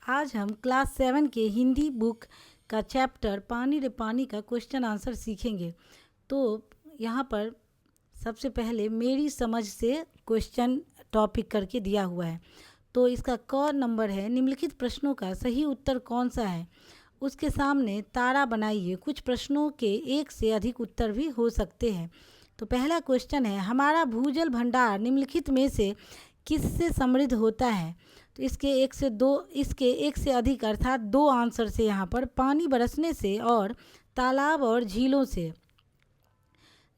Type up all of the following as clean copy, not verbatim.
आज हम क्लास 7 के हिंदी बुक का चैप्टर पानी रे पानी का क्वेश्चन आंसर सीखेंगे। तो यहाँ पर सबसे पहले मेरी समझ से क्वेश्चन टॉपिक करके दिया हुआ है। तो इसका क नंबर है, निम्नलिखित प्रश्नों का सही उत्तर कौन सा है। उसके सामने तारा बनाइए। कुछ प्रश्नों के एक से अधिक उत्तर भी हो सकते हैं। तो पहला क्वेश्चन है, हमारा भूजल भंडार निम्नलिखित में से किससे समृद्ध होता है। तो इसके एक से अधिक अर्थात दो आंसर से यहाँ पर पानी बरसने से और तालाब और झीलों से।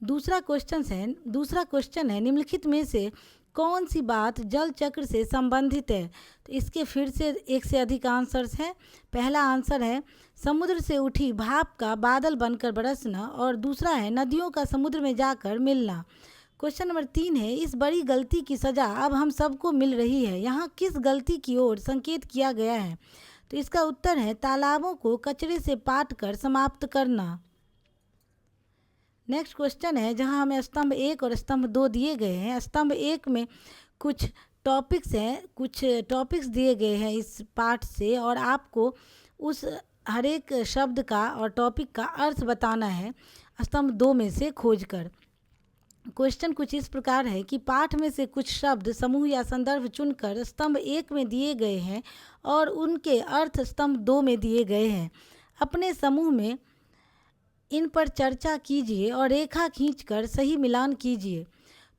दूसरा क्वेश्चन है निम्नलिखित में से कौन सी बात जल चक्र से संबंधित है। तो इसके फिर से एक से अधिक आंसर्स हैं। पहला आंसर है समुद्र से उठी भाप का बादल बनकर बरसना, और दूसरा है नदियों का समुद्र में जाकर मिलना। क्वेश्चन नंबर 3 है, इस बड़ी गलती की सज़ा अब हम सबको मिल रही है, यहाँ किस गलती की ओर संकेत किया गया है। तो इसका उत्तर है तालाबों को कचरे से पाट कर समाप्त करना। नेक्स्ट क्वेश्चन है, जहाँ हमें स्तंभ 1 और स्तंभ 2 दिए गए हैं। स्तंभ 1 में कुछ टॉपिक्स दिए गए हैं इस पाठ से, और आपको उस हर एक शब्द का और टॉपिक का अर्थ बताना है स्तंभ 2 में से खोजकर। क्वेश्चन कुछ इस प्रकार है कि पाठ में से कुछ शब्द समूह या संदर्भ चुनकर स्तंभ 1 में दिए गए हैं और उनके अर्थ स्तंभ 2 में दिए गए हैं। अपने समूह में इन पर चर्चा कीजिए और रेखा खींचकर सही मिलान कीजिए।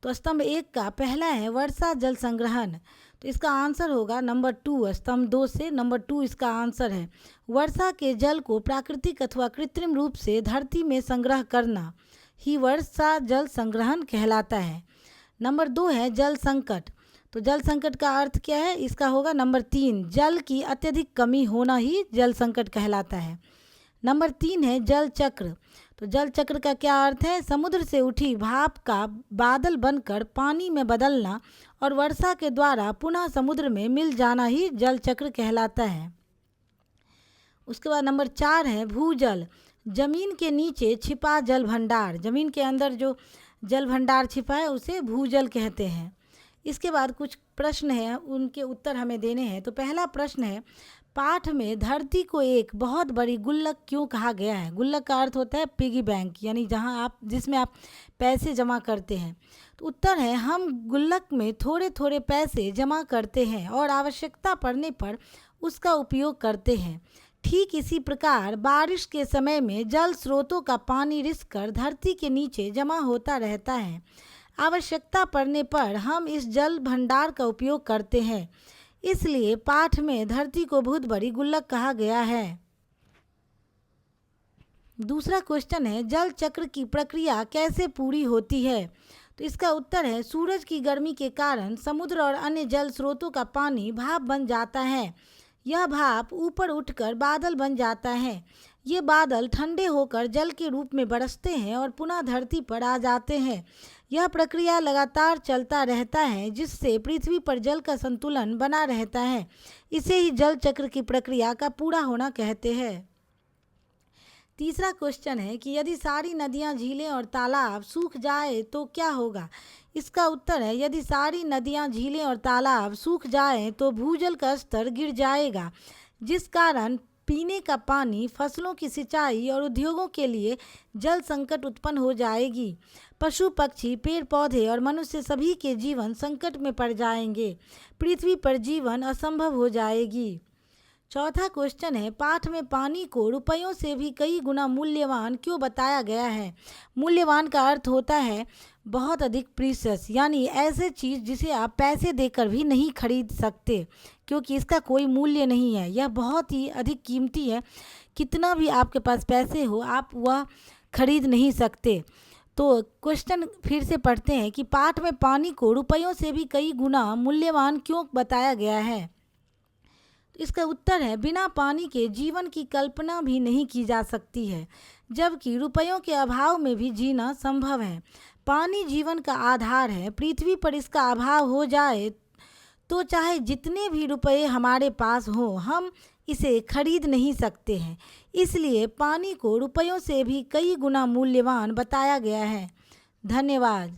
तो स्तंभ 1 का पहला है वर्षा जल संग्रहण। तो इसका आंसर होगा नंबर 2। स्तंभ 2 से नंबर 2 इसका आंसर है। वर्षा के जल को प्राकृतिक अथवा कृत्रिम रूप से धरती में संग्रह करना ही वर्षा जल संग्रहण कहलाता है। नंबर 2 है जल संकट। तो जल संकट का अर्थ क्या है, इसका होगा नंबर 3, जल की अत्यधिक कमी होना ही जल संकट कहलाता है। नंबर 3 है जल चक्र। तो जल चक्र का क्या अर्थ है, समुद्र से उठी भाप का बादल बनकर पानी में बदलना और वर्षा के द्वारा पुनः समुद्र में मिल जाना ही जल चक्र कहलाता है। उसके बाद नंबर 4 है भूजल। जमीन के नीचे छिपा जल भंडार, जमीन के अंदर जो जल भंडार छिपा है उसे भूजल कहते हैं। इसके बाद कुछ प्रश्न हैं, उनके उत्तर हमें देने हैं। तो पहला प्रश्न है, पाठ में धरती को एक बहुत बड़ी गुल्लक क्यों कहा गया है। गुल्लक का अर्थ होता है पिगी बैंक, यानी जिसमें आप पैसे जमा करते हैं। तो उत्तर है, हम गुल्लक में थोड़े थोड़े पैसे जमा करते हैं और आवश्यकता पड़ने पर उसका उपयोग करते हैं। ठीक इसी प्रकार बारिश के समय में जल स्रोतों का पानी रिसकर धरती के नीचे जमा होता रहता है। आवश्यकता पड़ने पर हम इस जल भंडार का उपयोग करते हैं, इसलिए पाठ में धरती को बहुत बड़ी गुल्लक कहा गया है। दूसरा क्वेश्चन है, जल चक्र की प्रक्रिया कैसे पूरी होती है। तो इसका उत्तर है, सूरज की गर्मी के कारण समुद्र और अन्य जल स्रोतों का पानी भाप बन जाता है। यह भाप ऊपर उठकर बादल बन जाता है। ये बादल ठंडे होकर जल के रूप में बरसते हैं और पुनः धरती पर आ जाते हैं। यह प्रक्रिया लगातार चलता रहता है, जिससे पृथ्वी पर जल का संतुलन बना रहता है। इसे ही जल चक्र की प्रक्रिया का पूरा होना कहते हैं। तीसरा क्वेश्चन है कि यदि सारी नदियाँ, झीलें और तालाब सूख जाए तो क्या होगा। इसका उत्तर है, यदि सारी नदियाँ, झीलें और तालाब सूख जाएं तो भूजल का स्तर गिर जाएगा, जिस कारण पीने का पानी, फसलों की सिंचाई और उद्योगों के लिए जल संकट उत्पन्न हो जाएगी। पशु पक्षी, पेड़ पौधे और मनुष्य सभी के जीवन संकट में पड़ जाएंगे। पृथ्वी पर जीवन असंभव हो जाएगी। चौथा क्वेश्चन है, पाठ में पानी को रुपयों से भी कई गुना मूल्यवान क्यों बताया गया है। मूल्यवान का अर्थ होता है बहुत अधिक प्रीशियस, यानी ऐसे चीज़ जिसे आप पैसे देकर भी नहीं खरीद सकते, क्योंकि इसका कोई मूल्य नहीं है। यह बहुत ही अधिक कीमती है, कितना भी आपके पास पैसे हो आप वह खरीद नहीं सकते। तो क्वेश्चन फिर से पढ़ते हैं कि पाठ में पानी को रुपयों से भी कई गुना मूल्यवान क्यों बताया गया है। इसका उत्तर है, बिना पानी के जीवन की कल्पना भी नहीं की जा सकती है, जबकि रुपयों के अभाव में भी जीना संभव है। पानी जीवन का आधार है। पृथ्वी पर इसका अभाव हो जाए तो चाहे जितने भी रुपए हमारे पास हों, हम इसे खरीद नहीं सकते हैं। इसलिए पानी को रुपयों से भी कई गुना मूल्यवान बताया गया है। धन्यवाद।